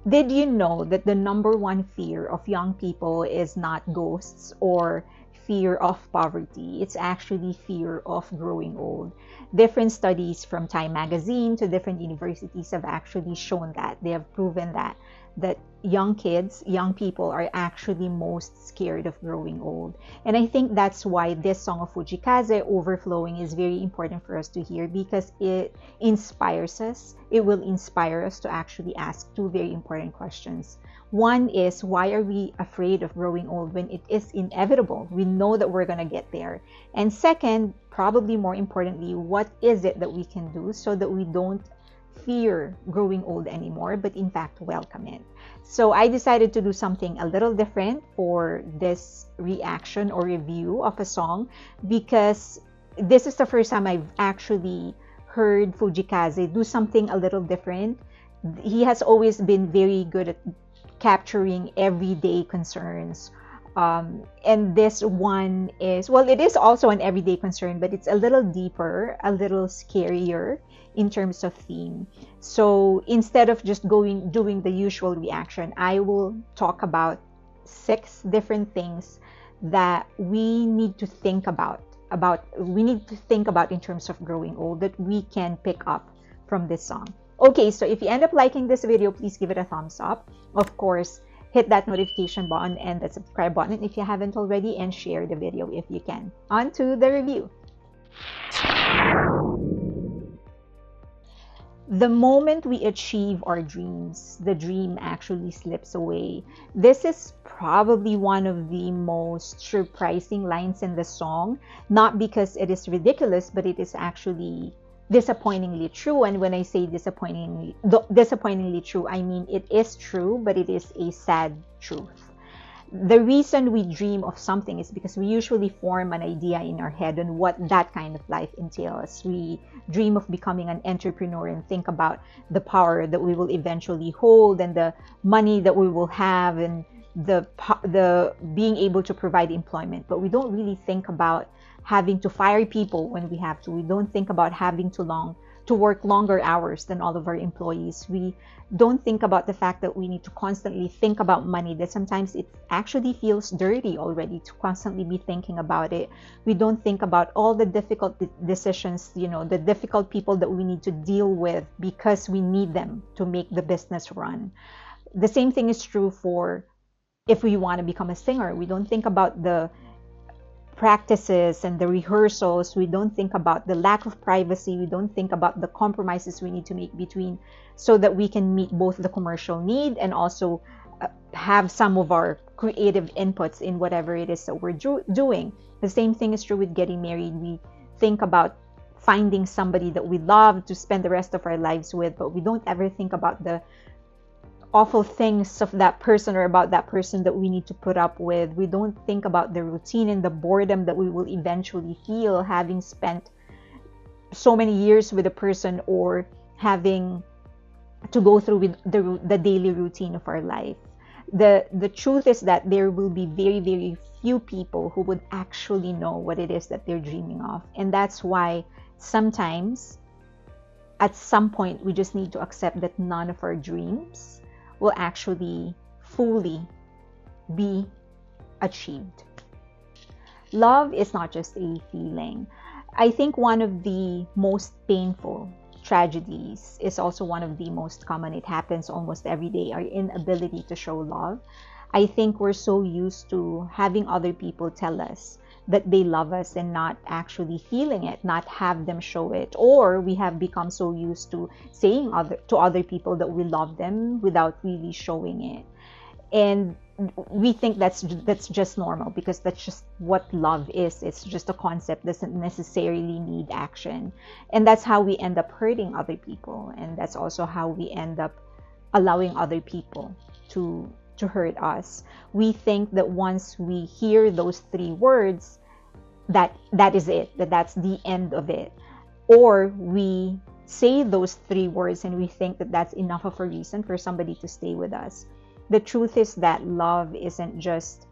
Did you know that the number one fear of young people is not ghosts or fear of poverty? It's actually fear of growing old. Different studies from Time magazine to different universities have actually shown that. They have proven that young kids, young people are actually most scared of growing old. And I think that's why this song of Fujii, Kaze, Overflowing, is very important for us to hear, because it inspires us. It will inspire us to actually ask two very important questions. One is, why are we afraid of growing old when it is inevitable? We know that we're going to get there. And second, probably more importantly, what is it that we can do so that we don't fear growing old anymore, but in fact welcome it? So I decided to do something a little different for this reaction or review of a song, because this is the first time I've actually heard Fujii Kaze do something a little different. He has always been very good at capturing everyday concerns. And this one is, well, it is also an everyday concern, but it's a little deeper, a little scarier in terms of theme. So instead of just doing the usual reaction, I will talk about 6 different things that we need to think about in terms of growing old, that we can pick up from this song. Okay, so if you end up liking this video, please give it a thumbs up. Of course, hit that notification button and the subscribe button if you haven't already, and share the video if you can. On to the review. The moment we achieve our dreams, the dream actually slips away. This is probably one of the most surprising lines in the song, not because it is ridiculous, but it is actually disappointingly true. And when I say disappointingly true, I mean it is true, but it is a sad truth. The reason we dream of something is because we usually form an idea in our head on what that kind of life entails. We dream of becoming an entrepreneur and think about the power that we will eventually hold, and the money that we will have, and the being able to provide employment. But we don't really think about having to fire people when we have to. We don't think about having to work longer hours than all of our employees. We don't think about the fact that we need to constantly think about money, that sometimes it actually feels dirty already to constantly be thinking about it. We don't think about all the difficult decisions, the difficult people that we need to deal with because we need them to make the business run. The same thing is true for if we want to become a singer. We don't think about the practices and the rehearsals. We don't think about the lack of privacy. We don't think about the compromises we need to make between, so that we can meet both the commercial need and also have some of our creative inputs in whatever it is that we're doing. The same thing is true with getting married. We think about finding somebody that we love to spend the rest of our lives with, but we don't ever think about the awful things of that person or about that person that we need to put up with. We don't think about the routine and the boredom that we will eventually feel having spent so many years with a person, or having to go through with the daily routine of our life. The truth is that there will be very, very few people who would actually know what it is that they're dreaming of. And that's why sometimes, at some point, we just need to accept that none of our dreams will actually fully be achieved. Love is not just a feeling. I think one of the most painful tragedies is also one of the most common. It happens almost every day, our inability to show love. I think we're so used to having other people tell us that they love us and not actually feeling it, not have them show it. Or we have become so used to saying to other people that we love them without really showing it. And we think that's just normal, because that's just what love is. It's just a concept, doesn't necessarily need action. And that's how we end up hurting other people. And that's also how we end up allowing other people to hurt us. We think that once we hear those 3 words, that is it, that's the end of it. Or we say those 3 words and we think that that's enough of a reason for somebody to stay with us. The truth is that love isn't just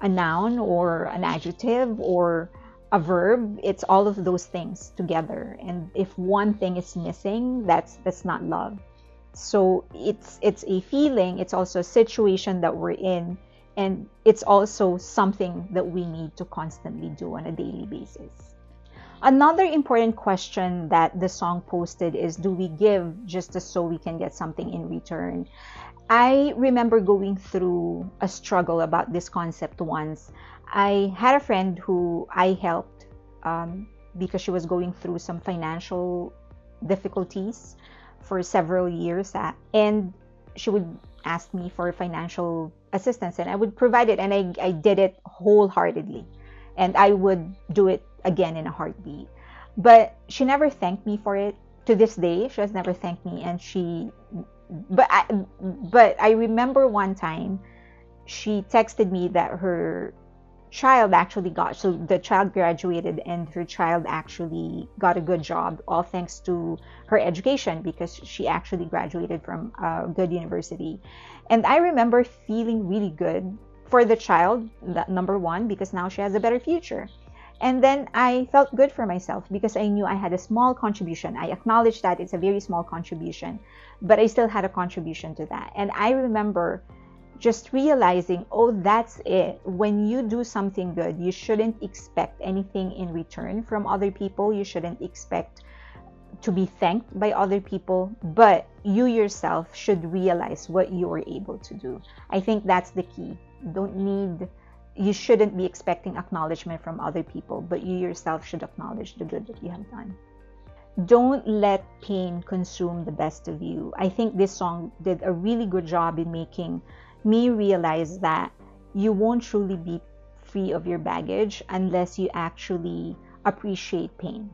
a noun or an adjective or a verb. It's all of those things together. And if one thing is missing, that's not love. So it's a feeling, it's also a situation that we're in, and it's also something that we need to constantly do on a daily basis. Another important question that the song posted is, do we give just so we can get something in return? I remember going through a struggle about this concept once. I had a friend who I helped because she was going through some financial difficulties for several years, and she would ask me for financial assistance, and I would provide it, and I did it wholeheartedly, and I would do it again in a heartbeat. But she never thanked me for it. To this day, she has never thanked me, and but I, but I remember one time she texted me that her child actually got, so the child graduated and her child actually got a good job, all thanks to her education, because she actually graduated from a good university. And I remember feeling really good for the child, that number one, because now she has a better future. And then I felt good for myself because I knew I had a small contribution. I acknowledged that it's a very small contribution, but I still had a contribution to that. And I remember just realizing, oh, that's it. When you do something good, you shouldn't expect anything in return from other people. You shouldn't expect to be thanked by other people, but you yourself should realize what you were able to do. I think that's the key. You shouldn't be expecting acknowledgement from other people, but you yourself should acknowledge the good that you have done. Don't let pain consume the best of you. I think this song did a really good job in making me realize that you won't truly be free of your baggage unless you actually appreciate pain.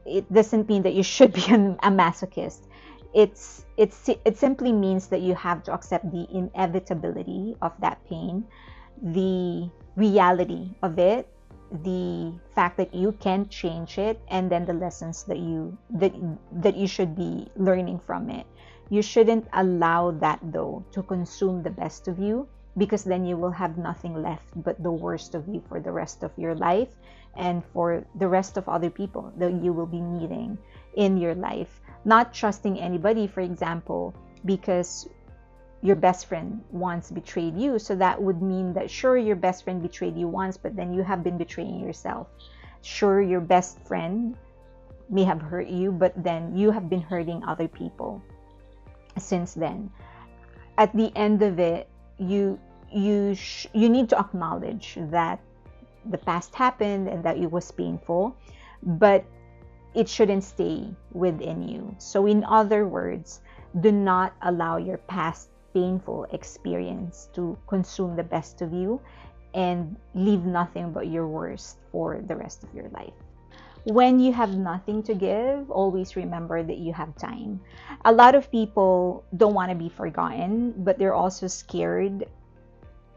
It doesn't mean that you should be a masochist. It simply means that you have to accept the inevitability of that pain, the reality of it, the fact that you can't change it, and then the lessons that you should be learning from it. You shouldn't allow that, though, to consume the best of you, because then you will have nothing left but the worst of you for the rest of your life and for the rest of other people that you will be meeting in your life. Not trusting anybody, for example, because your best friend once betrayed you. So that would mean that, sure, your best friend betrayed you once, but then you have been betraying yourself. Sure, your best friend may have hurt you, but then you have been hurting other people since then. At the end of it, you need to acknowledge that the past happened and that it was painful, but it shouldn't stay within you. So in other words, do not allow your past painful experience to consume the best of you and leave nothing but your worst for the rest of your life. When you have nothing to give, always remember that you have time. A lot of people don't want to be forgotten, but they're also scared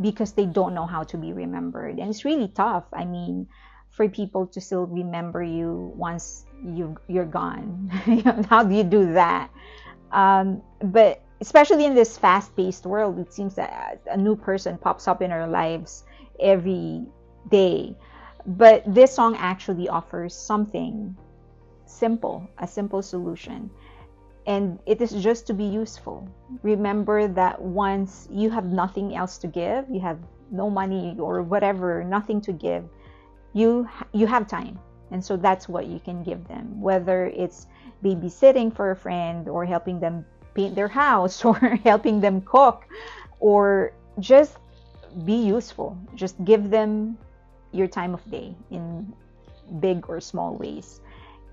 because they don't know how to be remembered. And it's really tough. I mean, for people to still remember you once you're gone. How do you do that? But especially in this fast-paced world, it seems that a new person pops up in our lives every day. But this song actually offers something simple, a simple solution. And it is just to be useful. Remember that once you have nothing else to give, you have no money or whatever, nothing to give, you have time. And so that's what you can give them, whether it's babysitting for a friend or helping them paint their house or helping them cook, or just be useful. Just give them your time of day in big or small ways,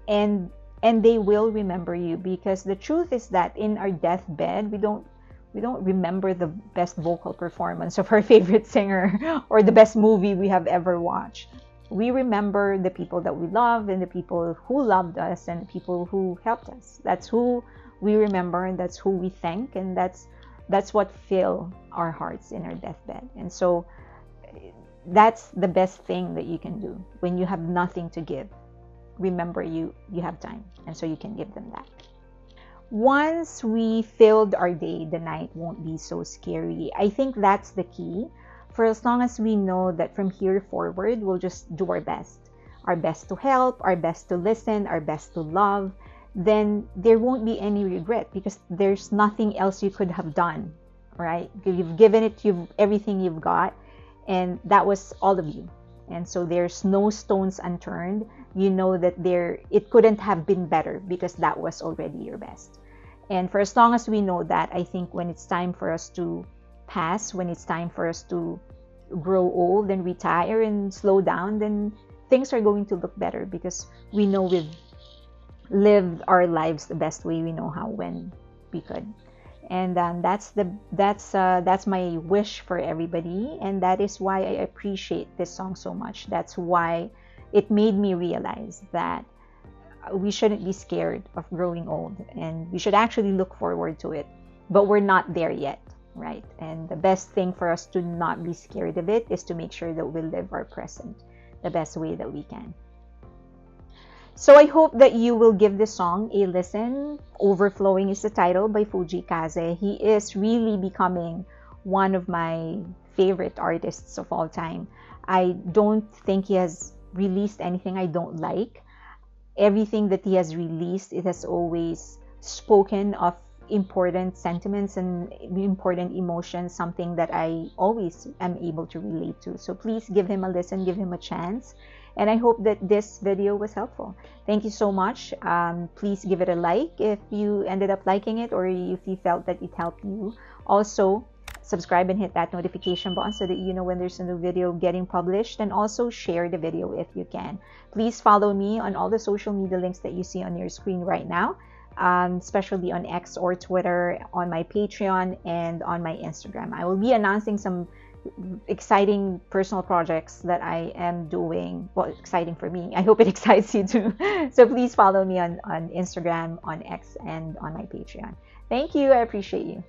and they will remember you, because the truth is that in our deathbed, we don't remember the best vocal performance of our favorite singer or the best movie we have ever watched. We remember the people that we love and the people who loved us and the people who helped us. That's who we remember, and that's who we thank, and that's what fill our hearts in our deathbed. And so that's the best thing that you can do when you have nothing to give. Remember, you have time, and so you can give them that. Once we filled our day, the night won't be so scary. I think that's the key. For as long as we know that from here forward, we'll just do our best to help, our best to listen, our best to love, then there won't be any regret because there's nothing else you could have done, right? You've given it, you've everything you've got, and that was all of you. And so there's no stones unturned. You know that it couldn't have been better because that was already your best. And for as long as we know that, I think when it's time for us to pass, when it's time for us to grow old and retire and slow down, then things are going to look better because we know we've lived our lives the best way we know how when we could. And that's my wish for everybody, and that is why I appreciate this song so much. That's why it made me realize that we shouldn't be scared of growing old, and we should actually look forward to it, but we're not there yet, right? And the best thing for us to not be scared of it is to make sure that we live our present the best way that we can. So I hope that you will give this song a listen. Overflowing is the title, by Fujii Kaze. He is really becoming one of my favorite artists of all time. I don't think he has released anything I don't like. Everything that he has released, it has always spoken of important sentiments and important emotions, something that I always am able to relate to. So please give him a listen, give him a chance. And I hope that this video was helpful. Thank you so much. Please give it a like if you ended up liking it or if you felt that it helped you. Also, subscribe and hit that notification button so that you know when there's a new video getting published, and also share the video if you can. Please follow me on all the social media links that you see on your screen right now, especially on X or Twitter, on my Patreon, and on my Instagram. I will be announcing some exciting personal projects that I am doing. Well, exciting for me. I hope it excites you too. So please follow me on Instagram, on X, and on my Patreon. Thank you. I appreciate you.